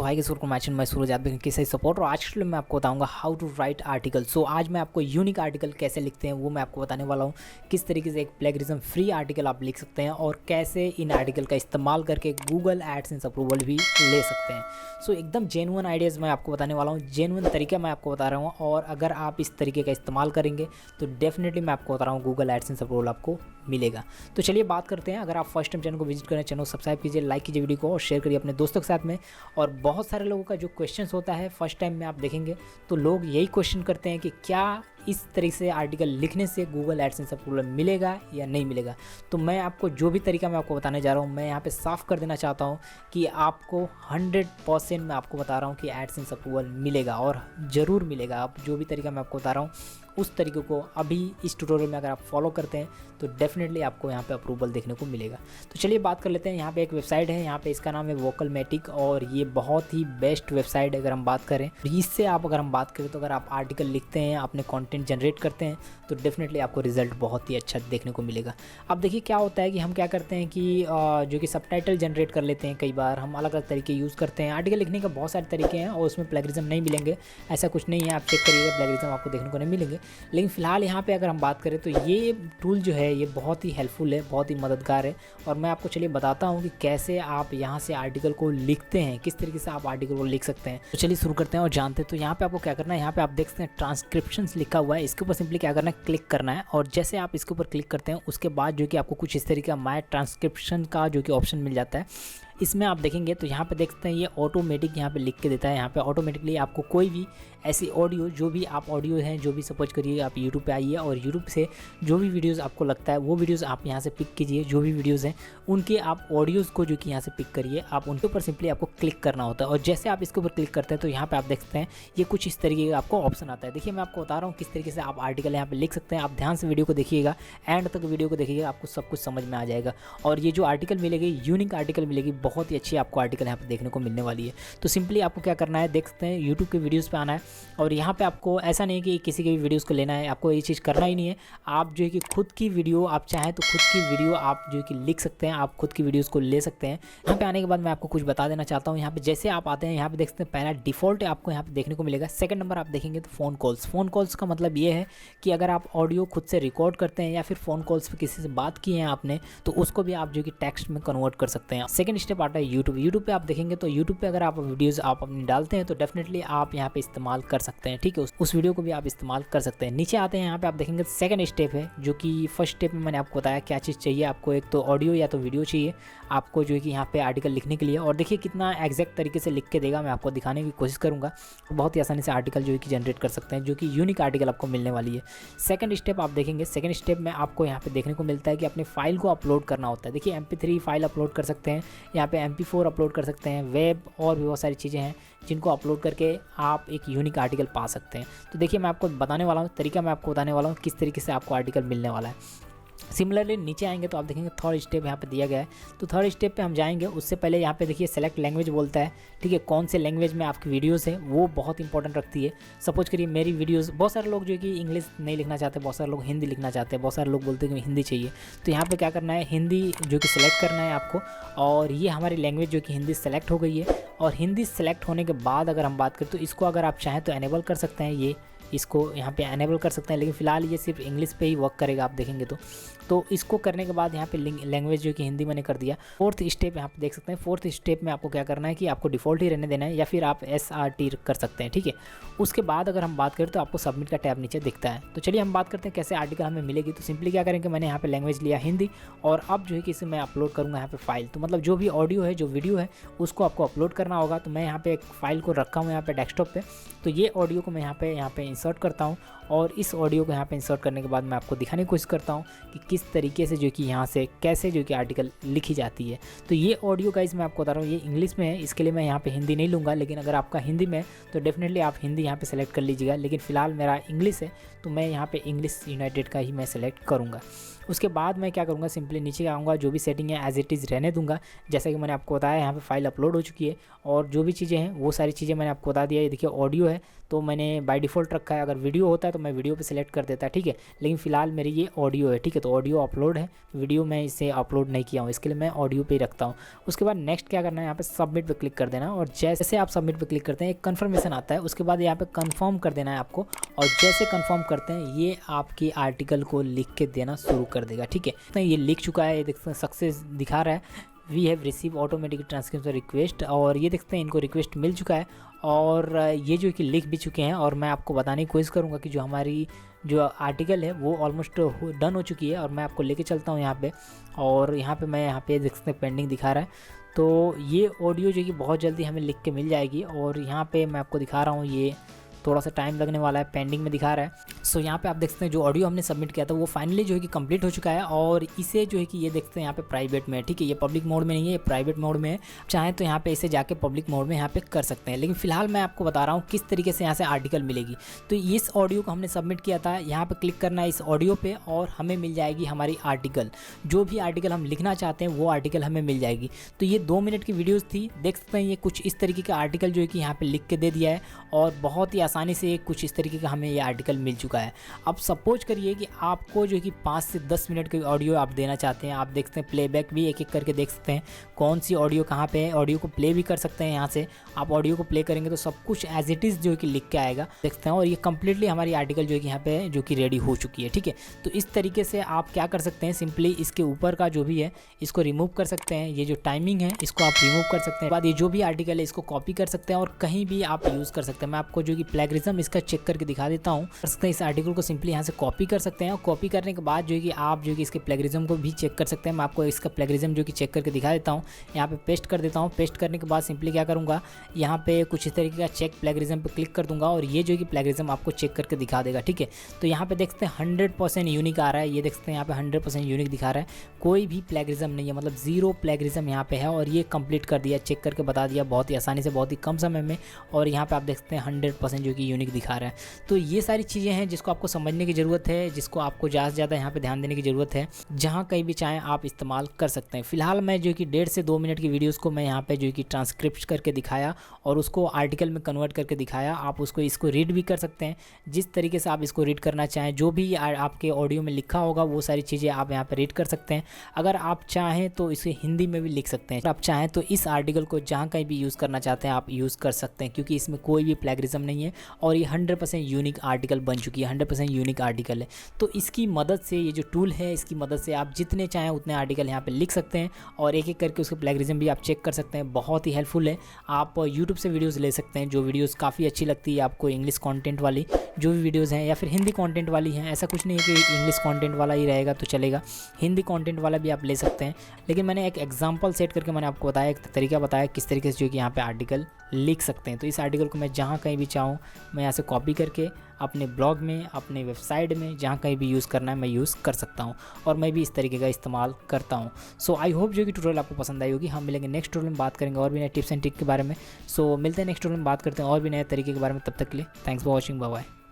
High मैं सूरज आप देखें किसी सपोर्ट और आज मैं आपको बताऊंगा हाउ टू राइट आर्टिकल। सो आज मैं आपको यूनिक आर्टिकल कैसे लिखते हैं वो मैं आपको बताने वाला हूँ। किस तरीके से एक प्लेगरिज्म फ्री आर्टिकल आप लिख सकते हैं और कैसे इन आर्टिकल का इस्तेमाल करके गूगल एडसेंस अप्रूवल भी ले सकते हैं। सो एकदम जेन्युइन आइडियाज़ मैं आपको बताने वाला हूँ, जेन्युइन तरीका मैं आपको बता रहा हूँ और अगर आप इस तरीके का इस्तेमाल करेंगे तो डेफिनेटली मैं आपको बता रहा हूँ गूगल एडसेंस अप्रूवल आपको मिलेगा। तो चलिए बात करते हैं। अगर आप फर्स्ट टाइम चैनल को विजिट करें, चैनल सब्सक्राइब कीजिए, लाइक कीजिए वीडियो को और शेयर करिए अपने दोस्तों के साथ में। और बहुत सारे लोगों का जो क्वेश्चन होता है फर्स्ट टाइम में आप देखेंगे तो लोग यही क्वेश्चन करते हैं कि क्या इस तरीके से आर्टिकल लिखने से गूगल एडसेंस अप्रूवल मिलेगा या नहीं मिलेगा। तो मैं आपको जो भी तरीका मैं आपको बताने जा रहा हूँ, मैं यहाँ पे साफ कर देना चाहता हूँ कि आपको 100% मैं आपको बता रहा हूँ कि एडसेंस अप्रूवल मिलेगा और ज़रूर मिलेगा। आप जो भी तरीका मैं आपको बता रहा हूँ उस तरीके को अभी इस ट्यूटोरियल में अगर आप फॉलो करते हैं तो डेफिनेटली आपको यहाँ पे अप्रूवल देखने को मिलेगा। तो चलिए बात कर लेते हैं। यहाँ पे एक वेबसाइट है, यहाँ पे इसका नाम है वोकलमेटिक और ये बहुत ही बेस्ट वेबसाइट है। अगर हम बात करें इससे अगर हम बात करें तो अगर आप आर्टिकल लिखते हैं, अपने कंटेंट जनरेट करते हैं तो डेफिनेटली आपको रिजल्ट बहुत ही अच्छा देखने को मिलेगा। अब देखिए क्या होता है कि हम क्या करते हैं कि जो कि सबटाइटल जनरेट कर लेते हैं, कई बार हम अलग अलग तरीके यूज़ करते हैं। आर्टिकल लिखने के बहुत सारे तरीके हैं और उसमें प्लेगरिज्म नहीं मिलेंगे, ऐसा कुछ नहीं है। आप चेक करिएगा प्लेगरिज्म आपको देखने को नहीं मिलेंगे। लेकिन फ़िलहाल यहाँ पे अगर हम बात करें तो ये टूल जो है ये बहुत ही हेल्पफुल है, बहुत ही मददगार है। और मैं आपको चलिए बताता हूँ कि कैसे आप यहाँ से आर्टिकल को लिखते हैं, किस तरीके से आप आर्टिकल को लिख सकते हैं। तो चलिए शुरू करते हैं और जानते हैं। तो यहाँ पे आपको क्या करना है, यहाँ पे आप देख सकते हैं ट्रांसक्रिप्शंस लिखा हुआ है, इसके ऊपर सिंपली क्या करना है, क्लिक करना है। और जैसे आप इसके ऊपर क्लिक करते हैं उसके बाद जो कि आपको कुछ इस तरीके का माय ट्रांसक्रिप्शन का जो कि ऑप्शन मिल जाता है। इसमें आप देखेंगे तो यहाँ पे देखते हैं ये ऑटोमेटिक यहाँ पे लिख के देता है। यहाँ पे ऑटोमेटिकली आपको कोई भी ऐसी ऑडियो, जो भी आप ऑडियो हैं, जो भी सपोज करिए आप यूट्यूब पे आइए और यूट्यूब से जो भी वीडियोस आपको लगता है वो वीडियोस आप यहाँ से पिक कीजिए। जो भी वीडियोस हैं उनके आप ऑडियोज़ को जो कि यहाँ से पिक करिए, आप उनके ऊपर सिंपली आपको क्लिक करना होता है। और जैसे आप इसके ऊपर क्लिक करते हैं तो यहाँ पर आप देख सकते हैं ये कुछ इस तरीके का आपको ऑप्शन आता है। देखिए मैं आपको बता रहा हूँ किस तरीके से आप आर्टिकल यहाँ पर लिख सकते हैं। आप ध्यान से वीडियो को देखिएगा, एंड तक वीडियो को देखिएगा, आपको सब कुछ समझ में आ जाएगा। और ये जो आर्टिकल मिलेगी, यूनिक आर्टिकल मिलेगी, बहुत ही अच्छी आपको आर्टिकल यहाँ पे देखने को मिलने वाली है। तो सिंपली आपको क्या करना है, देख सकते हैं यूट्यूब के वीडियोस पे आना है और यहाँ पे आपको ऐसा नहीं कि किसी के भी वीडियोस को लेना है, आपको ये चीज़ करना ही नहीं है। आप जो है कि खुद की वीडियो आप चाहें तो खुद की वीडियो आप जो है कि लिख सकते हैं, आप खुद की वीडियोज़ को ले सकते हैं। यहाँ पे आने के बाद मैं आपको कुछ बता देना चाहता हूँ। यहाँ पे जैसे आप आते हैं यहाँ पे देख सकते हैं पहला डिफ़ॉल्ट आपको यहाँ पे देखने को मिलेगा। सेकंड नंबर आप देखेंगे तो फ़ोन कॉल्स। फ़ोन कॉल्स का मतलब ये है कि अगर आप ऑडियो खुद से रिकॉर्ड करते हैं या फिर फ़ोन कॉल्स पर किसी से बात की है आपने तो उसको भी आप जो कि टेक्स्ट में कन्वर्ट कर सकते हैं। सेकंड स्टेप आता है यूट्यूब। यूट्यूब पे आप देखेंगे तो यूट्यूब पे अगर आप वीडियोस आप अपनी डालते हैं तो डेफिनेटली आप यहाँ पे इस्तेमाल कर सकते हैं, ठीक है। उस वीडियो को भी आप इस्तेमाल कर सकते हैं। नीचे आते हैं यहाँ पे आप देखेंगे सेकंड स्टेप है, जो कि फर्स्ट स्टेप में मैंने आपको बताया क्या चीज़ चाहिए आपको। एक तो ऑडियो या तो वीडियो चाहिए आपको जो है कि यहाँ पे आर्टिकल लिखने के लिए। और देखिए कितना एग्जैक्ट तरीके से लिख के देगा, मैं आपको दिखाने की कोशिश करूँगा। बहुत ही आसानी से आर्टिकल जो है कि जनरेट कर सकते हैं, जो कि यूनिक आर्टिकल आपको मिलने वाली है। सेकंड स्टेप आप देखेंगे, सेकंड स्टेप में आपको यहाँ पे देखने को मिलता है कि अपने फाइल को अपलोड करना होता है। देखिए MP3 फाइल अपलोड कर सकते हैं, यहाँ पे MP4 अपलोड कर सकते हैं, वेब और भी बहुत सारी चीज़ें हैं जिनको अपलोड करके आप एक यूनिक आर्टिकल पा सकते हैं। तो देखिए मैं आपको बताने वाला हूँ तरीका, मैं आपको बताने वाला हूँ किस तरीके से आपको आर्टिकल मिलने वाला है। सिमिलरली नीचे आएंगे तो आप देखेंगे थर्ड स्टेप यहाँ पे दिया गया है। तो थर्ड स्टेप पे हम जाएंगे, उससे पहले यहाँ पे देखिए सेलेक्ट लैंग्वेज बोलता है, ठीक है। कौन से लैंग्वेज में आपकी वीडियोस है वो बहुत इंपॉर्टेंट रखती है। सपोज करिए मेरी वीडियोस, बहुत सारे लोग जो कि इंग्लिश नहीं लिखना चाहते, बहुत सारे लोग हिंदी लिखना चाहते हैं, बहुत सारे लोग बोलते हैं कि हिंदी चाहिए। तो यहाँ पर क्या करना है, हिंदी जो कि सिलेक्ट करना है आपको। और ये हमारी लैंग्वेज जो कि हिंदी सेलेक्ट हो गई है। और हिंदी सेलेक्ट होने के बाद अगर हम बात करें तो इसको अगर आप चाहें तो एनेबल कर सकते हैं, ये इसको यहाँ पे एनेबल कर सकते हैं। लेकिन फ़िलहाल ये सिर्फ इंग्लिश पे ही वर्क करेगा, आप देखेंगे तो इसको करने के बाद यहाँ पे लैंग्वेज जो कि हिंदी मैंने कर दिया। फोर्थ स्टेप यहाँ पे देख सकते हैं, फोर्थ स्टेप में आपको क्या करना है कि आपको डिफ़ॉल्ट ही रहने देना है या फिर आप SRT कर सकते हैं, ठीक है। उसके बाद अगर हम बात करें तो आपको सबमिट का टैब नीचे दिखता है। तो चलिए हम बात करते हैं कैसे आर्टिकल हमें मिलेगी। तो सिंपली क्या करेंगे, मैंने यहाँ पे लैंग्वेज लिया हिंदी और अब जो है कि इसे मैं अपलोड करूँगा यहाँ पे फाइल। तो मतलब जो भी ऑडियो है, जो वीडियो है उसको आपको अपलोड करना होगा। तो मैं यहाँ पे एक फाइल को रखा हूँ यहाँ पे डेस्कटॉप पे। तो ये ऑडियो को मैं यहाँ पे इंसर्ट करता हूँ और इस ऑडियो को यहाँ पे इंसर्ट करने के बाद मैं आपको दिखाने की कोशिश करता हूँ कि किस तरीके से जो कि यहाँ से कैसे जो कि आर्टिकल लिखी जाती है। तो ये ऑडियो गाइस मैं आपको बता रहा हूँ ये इंग्लिश में है, इसके लिए मैं यहाँ पे हिंदी नहीं लूँगा। लेकिन अगर आपका हिंदी में तो डेफिनेटली आप हिंदी यहाँ पे सेलेक्ट कर लीजिएगा। लेकिन फ़िलहाल मेरा इंग्लिश है तो मैं यहाँ पे इंग्लिश यूनाइटेड का ही मैं सेलेक्ट करूँगा। उसके बाद मैं क्या करूँगा, सिंपली नीचे आऊँगा, जो भी सेटिंग है एज इट इज़ रहने दूँगा। जैसा कि मैंने आपको बताया यहाँ पे फाइल अपलोड हो चुकी है और जो भी चीज़ें हैं वो सारी चीज़ें मैंने आपको बता दिया। ये देखिए ऑडियो है तो मैंने बाय डिफ़ॉल्ट रखा है, अगर वीडियो होता है तो मैं वीडियो पे सिलेक्ट कर देता, ठीक है, लेकिन फ़िलहाल मेरी ये ऑडियो है, ठीक है। तो ऑडियो अपलोड है, वीडियो मैं इसे अपलोड नहीं किया हूँ, इसके लिए मैं ऑडियो पे ही रखता हूँ। उसके बाद नेक्स्ट क्या करना है, यहाँ पे सबमिट पे क्लिक कर देना और जैसे आप सबमिट पे क्लिक करते हैं एक कन्फर्मेशन आता है, उसके बाद यहाँ पे कन्फर्म कर देना है आपको, और जैसे कन्फर्म करते हैं ये आपकी आर्टिकल को लिख के देना शुरू कर देगा, ठीक है। तो ये लिख चुका है, ये देखते हैं सक्सेस दिखा रहा है, we have receive automatic transcription request, और ये देखते हैं इनको रिक्वेस्ट मिल चुका है और ये जो कि लिख भी चुके हैं। और मैं आपको बताने की कोशिश करूँगा कि जो हमारी जो आर्टिकल है वो ऑलमोस्ट डन हो चुकी है, और मैं आपको लेके चलता हूँ यहाँ पे, और यहाँ पे मैं यहाँ पे देख सकते हैं पेंडिंग दिखा रहा है। तो ये ऑडियो जो कि बहुत जल्दी हमें लिख के मिल जाएगी, और यहाँ पे मैं आपको दिखा रहा हूँ, ये थोड़ा सा टाइम लगने वाला है, पेंडिंग में दिखा रहा है। सो यहाँ पे आप देख सकते हैं जो ऑडियो हमने सबमिट किया था वो फाइनली जो है कि कंप्लीट हो चुका है, और इसे जो है कि ये देखते हैं यहाँ पे प्राइवेट में है, ठीक है, ये पब्लिक मोड में नहीं है, ये प्राइवेट मोड में है। चाहे तो यहाँ पे इसे जाके पब्लिक मोड में यहाँ पे कर सकते हैं, लेकिन फिलहाल मैं आपको बता रहा हूँ किस तरीके से यहाँ से आर्टिकल मिलेगी। तो इस ऑडियो को हमने सबमिट किया था, यहाँ पे क्लिक करना है इस ऑडियो पे और हमें मिल जाएगी हमारी आर्टिकल, जो भी आर्टिकल हम लिखना चाहते हैं वो आर्टिकल हमें मिल जाएगी। तो ये 2 मिनट की वीडियोज़ थी, देख सकते हैं ये कुछ इस तरीके का आर्टिकल जो है कि यहाँ पे लिख के दे दिया है, और बहुत ही आसानी से कुछ इस तरीके का हमें ये आर्टिकल मिल चुका है। अब सपोज करिए कि आपको जो कि 5 से 10 मिनट की ऑडियो आप देना चाहते हैं, आप देख सकते हैं प्लेबैक भी एक एक करके देख सकते हैं कौन सी ऑडियो कहाँ पे है, ऑडियो को प्ले भी कर सकते हैं। यहाँ से आप ऑडियो को प्ले करेंगे तो सब कुछ एज इट इज़ जो है कि लिख के आएगा, देख सकते हैं। और ये कंप्लीटली हमारी आर्टिकल जो है कि यहाँ पे जो कि रेडी हो चुकी है, ठीक है। तो इस तरीके से आप क्या कर सकते हैं, सिंपली इसके ऊपर का जो भी है इसको रिमूव कर सकते हैं, ये जो टाइमिंग है इसको आप रिमूव कर सकते हैं। बाद ये जो भी आर्टिकल है इसको कॉपी कर सकते हैं और कहीं भी आप यूज़ कर सकते हैं। मैं आपको जो कि प्लेगरिज्म इसका चेक करके दिखा देता हूँ। इस आर्टिकल को सिंपली यहाँ से कॉपी कर सकते हैं, और कॉपी करने के बाद जो है कि आप जो है कि इसके प्लेगरिज्म को भी चेक कर सकते हैं। मैं आपको इसका प्लेगरिज्म जो कि चेक करके दिखा देता हूँ, यहाँ पे पेस्ट कर देता हूँ। पेस्ट करने के बाद सिंपली क्या करूँगा, यहाँ पे कुछ इस तरीके का चेक प्लेगरिज्म पे क्लिक कर दूंगा, और ये जो है कि प्लेगरिज्म आपको चेक करके दिखा देगा, ठीक है। तो यहाँ पे देखते हैं 100% यूनिक आ रहा है, ये देख सकते हैं यहाँ पे 100% यूनिक दिखा रहा है, कोई भी प्लेगरिज्म नहीं है, मतलब 0 प्लेगरिज्म यहाँ पे है। और ये कंप्लीट कर दिया, चेक करके बता दिया बहुत ही आसानी से, बहुत ही कम समय में। और यहाँ पे आप देख सकते हैं 100% जो कि यूनिक दिखा रहा है। तो ये सारी चीज़ें हैं जिसको आपको समझने की ज़रूरत है, जिसको आपको ज़्यादा से ज़्यादा यहाँ पे ध्यान देने की ज़रूरत है। जहाँ कहीं भी चाहें आप इस्तेमाल कर सकते हैं। फिलहाल मैं जो कि 1.5 से 2 मिनट की वीडियोस को मैं यहाँ पे जो कि ट्रांसक्रिप्ट करके दिखाया और उसको आर्टिकल में कन्वर्ट करके दिखाया। आप उसको इसको रीड भी कर सकते हैं, जिस तरीके से आप इसको रीड करना चाहें, जो भी आपके ऑडियो में लिखा होगा वो सारी चीज़ें आप यहाँ पर रीड कर सकते हैं। अगर आप चाहें तो इसे हिंदी में भी लिख सकते हैं। आप चाहें तो इस आर्टिकल को जहाँ कहीं भी यूज़ करना चाहते हैं आप यूज़ कर सकते हैं, क्योंकि इसमें कोई भी प्लेगरिज्म नहीं है और ये 100% यूनिक आर्टिकल बन चुकी है, 100% यूनिक आर्टिकल है। तो इसकी मदद से, ये जो टूल है इसकी मदद से आप जितने चाहें उतने आर्टिकल यहाँ पे लिख सकते हैं और एक एक करके उसके प्लेगरिज्म भी आप चेक कर सकते हैं। बहुत ही हेल्पफुल है। आप यूट्यूब से वीडियोस ले सकते हैं, जो वीडियोस काफ़ी अच्छी लगती है आपको, इंग्लिश कंटेंट वाली जो भी वीडियोस हैं, या फिर हिंदी कंटेंट वाली हैं। ऐसा कुछ नहीं है कि इंग्लिश कंटेंट वाला ही रहेगा तो चलेगा, हिंदी कंटेंट वाला भी आप ले सकते हैं। लेकिन मैंने एक एग्जाम्पल सेट करके मैंने आपको बताया, एक तरीका बताया किस तरीके से जो कि यहाँ पे आर्टिकल लिख सकते हैं। तो इस आर्टिकल को मैं जहाँ कहीं भी चाहूँ मैं यहाँ से कॉपी करके अपने ब्लॉग में, अपने वेबसाइट में, जहाँ कहीं भी यूज़ करना है मैं यूज़ कर सकता हूँ, और मैं भी इस तरीके का इस्तेमाल करता हूँ। सो आई होप जो कि ट्यूटोरियल आपको पसंद आई होगी। हम मिलेंगे नेक्स्ट ट्यूटोरियल में, बात करेंगे और भी नए टिप्स एंड ट्रिक के बारे में। सो मिलते हैं नेक्स्ट ट्यूटोरियल में, बात करते हैं और भी नए तरीके के बारे में। तब तक के लिए thanks for watching, bye bye.